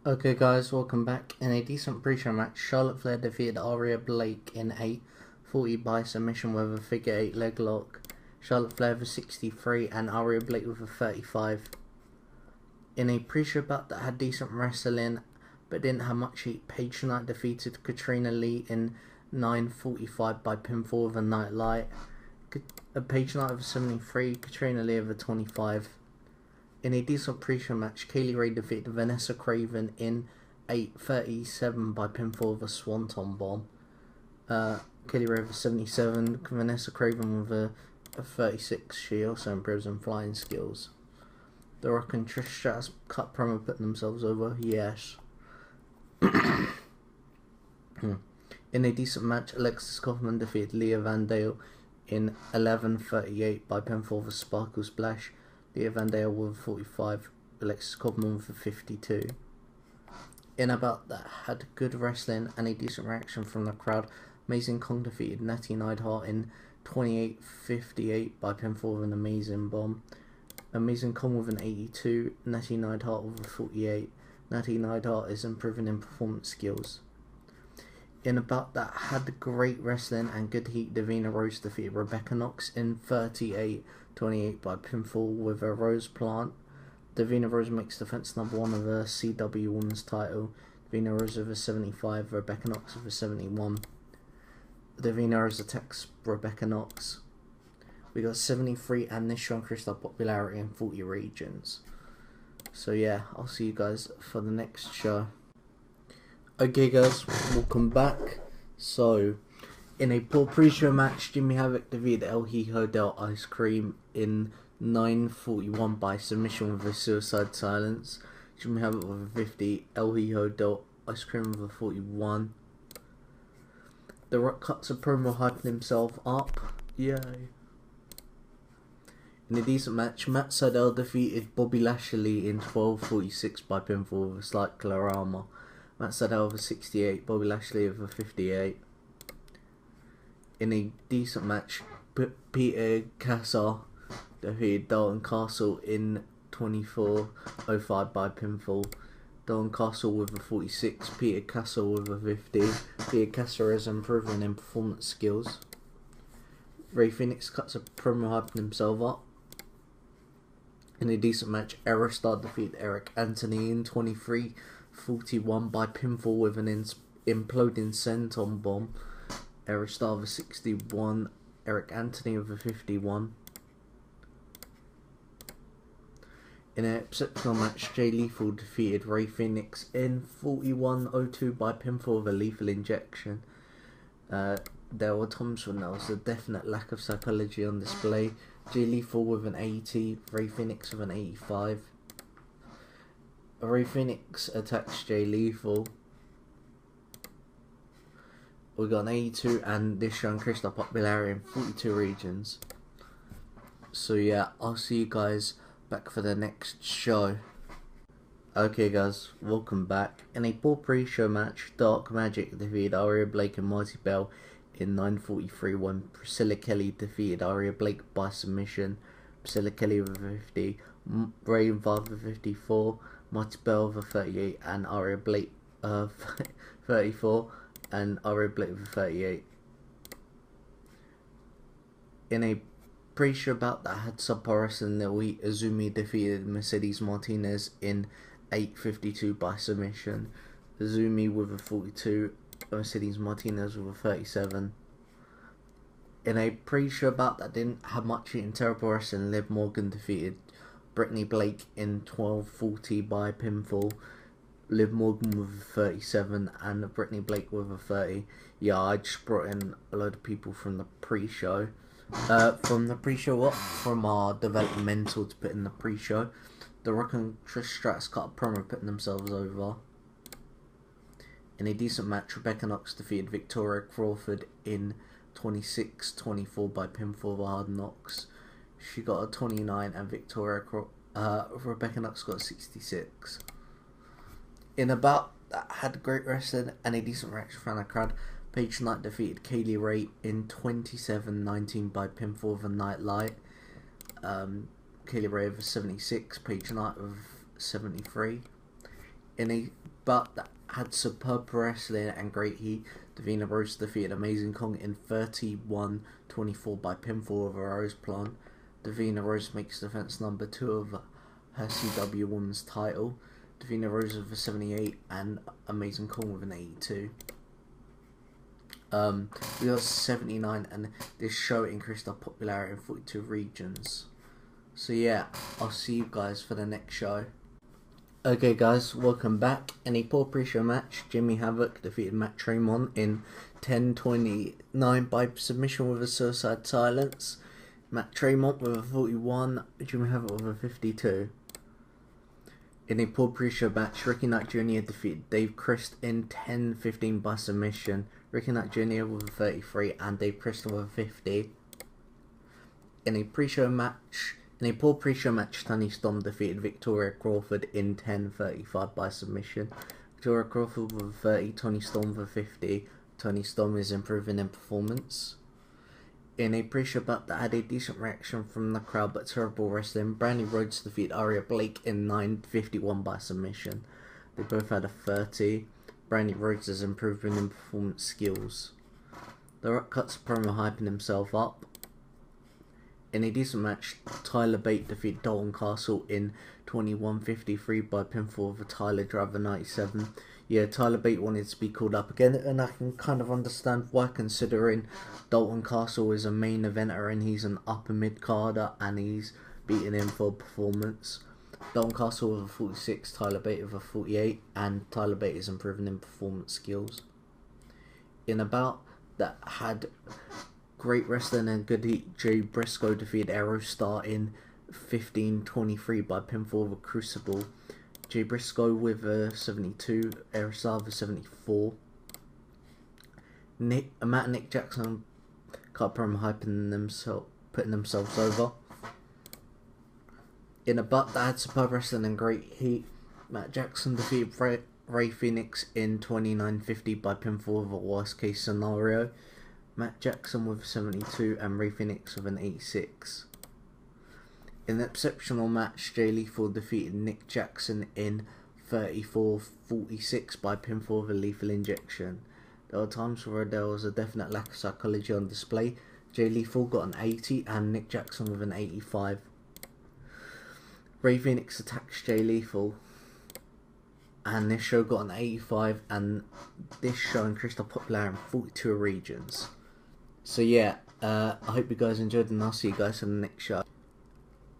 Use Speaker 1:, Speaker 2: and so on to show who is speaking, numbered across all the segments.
Speaker 1: Okay guys, welcome back. In a decent pre-show match, Charlotte Flair defeated Aria Blake in a 40 by submission with a figure 8 leg lock. Charlotte Flair with a 63 and Aria Blake with a 35. In a pre-show bout that had decent wrestling but didn't have much heat, Paige Knight defeated Katrina Lee in 9:45 by pinfall with a nightlight. Paige Knight with a 73, Katrina Lee with a 25. In a decent pre-show match, Kaylee Ray defeated Vanessa Craven in 8:37 by pinfall with a swanton bomb. Kaylee Ray with a 77, Vanessa Craven with a 36. She also improves in flying skills. The Rock and Trish Stratus cut promo putting themselves over, yes. In a decent match, Alexis Kaufman defeated Leah Vandale in 11:38 by pinfall with a sparkle splash. Leah Vandale with a 45, Alexis Kaufman with a 52. In a bout that had good wrestling and a decent reaction from the crowd, Amazing Kong defeated Natty Neidhart in 28:58 by pinfall with an amazing bomb. Amazing Kong with an 82, Natty Neidhart with a 48. Natty Neidhart is improving in performance skills. In a bout that had great wrestling and good heat, Davina Rose defeated Rebecca Knox in 38:28 by pinfall with a Rose Plant. Davina Rose makes defense number 1 of her CW Women's title. Davina Rose with a 75, Rebecca Knox with a 71. Davina Rose attacks Rebecca Knox. We got 73 and this show increased our popularity in 40 regions. So yeah, I'll see you guys for the next show. Okay guys, welcome back. So, in a poor pre-show match, Jimmy Havoc defeated El Hijo del Ice Cream in 9:41 by submission with a suicide silence. Jimmy Havoc with a 50, El Hijo del Ice Cream with a 41. The Rock cuts a promo hyping himself up. Yay. In a decent match, Matt Sydal defeated Bobby Lashley in 12:46 by pinfall with a slight Clarama. Matt Sydal with a 68, Bobby Lashley with a 58. In a decent match, Peter Cassar defeated Dalton Castle in 24:05 by pinfall. Dalton Castle with a 46, Peter Castle with a 50. Peter Castle is improving in performance skills. Ray Phoenix cuts a promo hyping himself up. In a decent match, Aerostar defeated Eric Anthony in 23:41 by pinfall with an imploding senton bomb. Aerostar with a 61, Eric Anthony with a 51. In an exceptional match, Jay Lethal defeated Ray Phoenix in 41:02 by pinfall with a lethal injection. There were times when there was a definite lack of psychology on display. Jay Lethal with an 80, Ray Phoenix with an 85. Ray Phoenix attacks Jay Lethal. We got an 82 and this show increased our popularity in 42 regions. So yeah, I'll see you guys back for the next show. Okay guys, welcome back. In a poor pre-show match, Dark Magic defeated Aria Blake and Marty Bell in 9:43 when Priscilla Kelly defeated Aria Blake by submission. Priscilla Kelly with a 50, Ray Involved with a 54, Marty Bell with a 38 and Aria Blake 34 and Aria Blake with a 38. In a pre-show bout that had subpar wrestling in the week, Azumi defeated Mercedes Martinez in 8:52 by submission. Azumi with a 42, Mercedes Martinez with a 37. In a pre-show bout that didn't have much in terrible wrestling, Liv Morgan defeated Brittany Blake in 12:40 by pinfall. Liv Morgan with a 37 and Brittany Blake with a 30. Yeah, I just brought in a load of people from the pre-show. From our developmental to put in the pre-show. The Rock and Trish Stratus cut a promo putting themselves over. In a decent match, Rebecca Knox defeated Victoria Crawford in 26:24 by pinfall of Hard Knocks. She got a 29 and Rebecca Knox got a 66. In a bout that had great wrestling and a decent reaction from the crowd, Paige Knight defeated Kaylee Ray in 27:19 by pinfall of a nightlight. Kaylee Ray with 76, Paige Knight with 73. In a bout that had superb wrestling and great heat, Davina Rose defeated Amazing Kong in 31-24 by pinfall over Rose Plan. Davina Rose makes defense number 2 of her CW Women's title. Davina Rose with a 78 and Amazing Kong with an 82. We got 79, and this show increased our popularity in 42 regions. So yeah, I'll see you guys for the next show. Okay guys, welcome back. In a poor pre-show match, Jimmy Havoc defeated Matt Tremont in 10-29 by submission with a suicide silence. Matt Tremont with a 41, Jimmy Havoc with a 52. In a poor pre-show match, Ricky Knight Jr. defeated Dave Christ in 10-15 by submission. Ricky Knight Jr. with a 33 and Dave Christ with a 50. In a poor pre-show match, Toni Storm defeated Victoria Crawford in 10-35 by submission. Victoria Crawford with a 30, Toni Storm with a 50. Toni Storm is improving in performance. In a pre-show bout that had a decent reaction from the crowd but terrible wrestling, Brandy Rhodes defeated Aria Blake in 9-51 by submission. They both had a 30. Brandy Rhodes is improving in performance skills. The Rock cuts a promo hyping himself up. In a decent match, Tyler Bate defeated Dalton Castle in 21-53 by pinfall with a Tyler Driver 97. Yeah, Tyler Bate wanted to be called up again, and I can kind of understand why, considering Dalton Castle is a main eventer and he's an upper mid-carder and he's beating him for performance. Dalton Castle with a 46, Tyler Bate with a 48, and Tyler Bate is improving in performance skills. In a bout that had great wrestling and good heat, Jay Briscoe defeated Aerostar in 15-23 by pinfall of a Crucible. Jay Briscoe with a 72, Aerostar with a 74. Matt and Nick Jackson cut promo hyping putting themselves over. In a butt that had superb wrestling and great heat, Matt Jackson defeated Ray Phoenix in 29-50 by pinfall of a worst case scenario. Matt Jackson with a 72 and Ray Phoenix with an 86. In an exceptional match, Jay Lethal defeated Nick Jackson in 34-46 by pinfall of a lethal injection. There were times where there was a definite lack of psychology on display. Jay Lethal got an 80 and Nick Jackson with an 85. Ray Phoenix attacks Jay Lethal, and this show got an 85, and this show increased our popularity in 42 regions. So yeah, I hope you guys enjoyed, and I'll see you guys in the next show.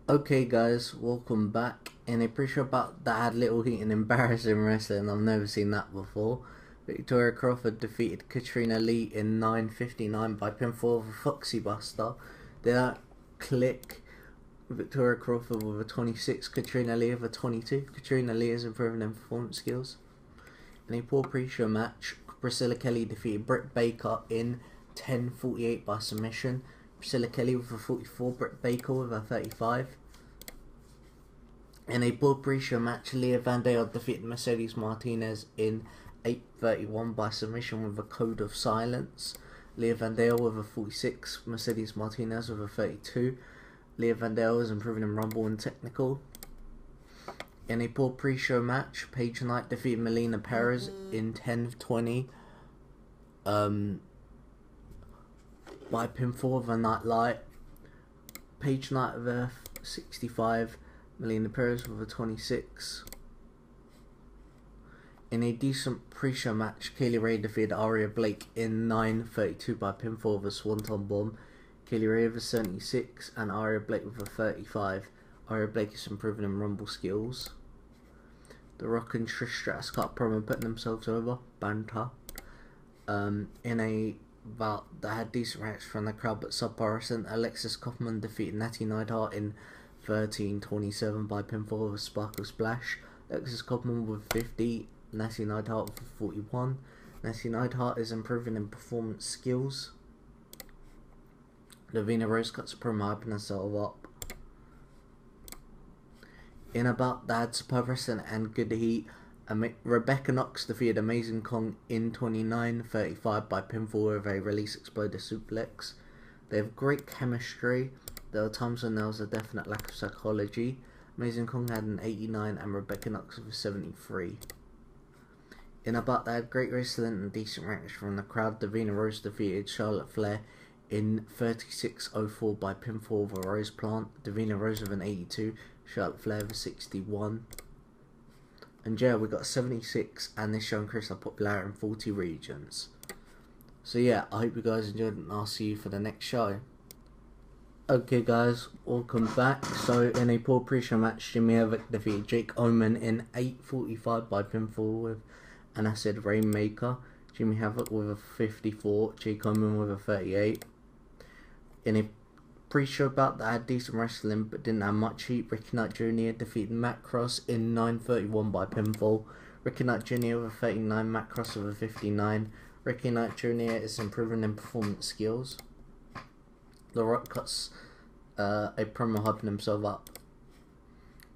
Speaker 1: Okay guys, welcome back. In a pre-show bout that had little heat and embarrassing wrestling, I've never seen that before. Victoria Crawford defeated Katrina Lee in 9:59 by pinfall of a Foxy Buster. Did that click? Victoria Crawford with a 26, Katrina Lee with a 22. Katrina Lee is improving in performance skills. In a poor pre-show match, Priscilla Kelly defeated Britt Baker in 10:48 by submission. Priscilla Kelly with a 44, Britt Baker with a 35. In a poor pre-show match, Leah Vandale defeated Mercedes Martinez in 8:31 by submission with a code of silence. Leah Vandale with a 46, Mercedes Martinez with a 32. Leah Vandale is improving in Rumble and Technical. In a poor pre-show match, Paige Knight defeated Melina Perez in 10:20 by pinfall of a Nightlight. Paige Knight with a 65, Melina Perez with a 26. In a decent pre-show match, Kaylee Ray defeated Aria Blake in 9:32 by pinfall of a Swanton Bomb. Kaylee Ray with a 76 and Aria Blake with a 35. Aria Blake is improving in Rumble skills. The Rock and Trish Stratus cut promo putting themselves over. Banter. In a bout that had decent reaction from the crowd but subpar wrestling, Alexis Kaufman defeated Natty Neidhart in 13:27 by pinfall of a Sparkle Splash. Alexis Kaufman with 50, Natty Neidhart with 41. Natty Neidhart is improving in performance skills. Davina Rose cuts a promo hyping herself up. In a bout that had superb wrestling and good heat, Rebecca Knox defeated Amazing Kong in 29:35 by pinfall with a release exploder suplex. They have great chemistry. There were times when there was a definite lack of psychology. Amazing Kong had an 89 and Rebecca Knox with a 73. In about that, great wrestling and decent reaction from the crowd. Davina Rose defeated Charlotte Flair in 36:04 by pinfall over Rose Plant. Davina Rose with an 82, Charlotte Flair with a 61. And yeah, we got 76, and this show increased our popularity in 40 regions. So yeah, I hope you guys enjoyed, and I'll see you for the next show. Okay guys, welcome back. So in a poor pre-show match, Jimmy Havoc defeated Jake Omen in 8:45 by pinfall with an Acid Rainmaker. Jimmy Havoc with a 54, Jake Omen with a 38. In a pre-show bout that had decent wrestling but didn't have much heat, Ricky Knight Jr. defeated Matt Cross in 9:31 by pinfall. Ricky Knight Jr. with a 39, Matt Cross with a 59. Ricky Knight Jr. is improving in performance skills. The Rock cuts a promo hyping himself up.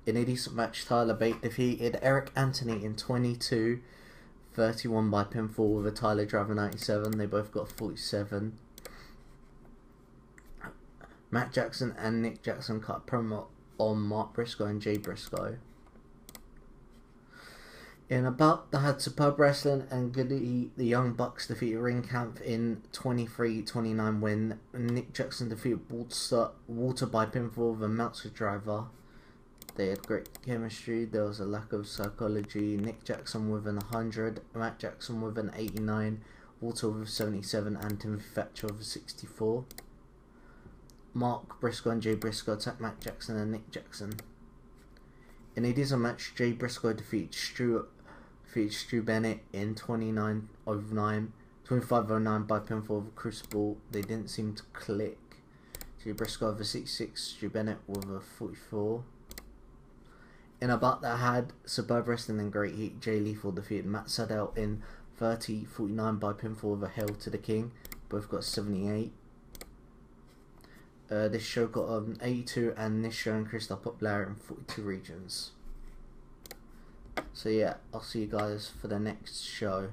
Speaker 1: In a decent match, Tyler Bate defeated Eric Anthony in 22:31 by pinfall with a Tyler Driver 97. They both got 47. Matt Jackson and Nick Jackson cut a promo on Mark Briscoe and Jay Briscoe. In a bout that had superb wrestling and Goody, the Young Bucks defeated Ringkampf in 23-29 win. Nick Jackson defeated Walter by pinfall with a Meltzer Driver. They had great chemistry. There was a lack of psychology. Nick Jackson with an 100, Matt Jackson with an 89, Walter with a 77, and Timothy Thatcher with a 64. Mark Briscoe and Jay Briscoe attacked Matt Jackson and Nick Jackson. In a diesel match, Jay Briscoe defeated Stu Bennett in 25:09 by pinfall of a Crucible. They didn't seem to click. Jay Briscoe with a 66, Stu Bennett with a 44. In a bout that had superb wrestling and great heat, Jay Lethal defeated Matt Sydal in 30:49 by pinfall of a Hail to the King. Both got 78. This show got an 82, and this show increased our popularity in 42 regions. So yeah, I'll see you guys for the next show.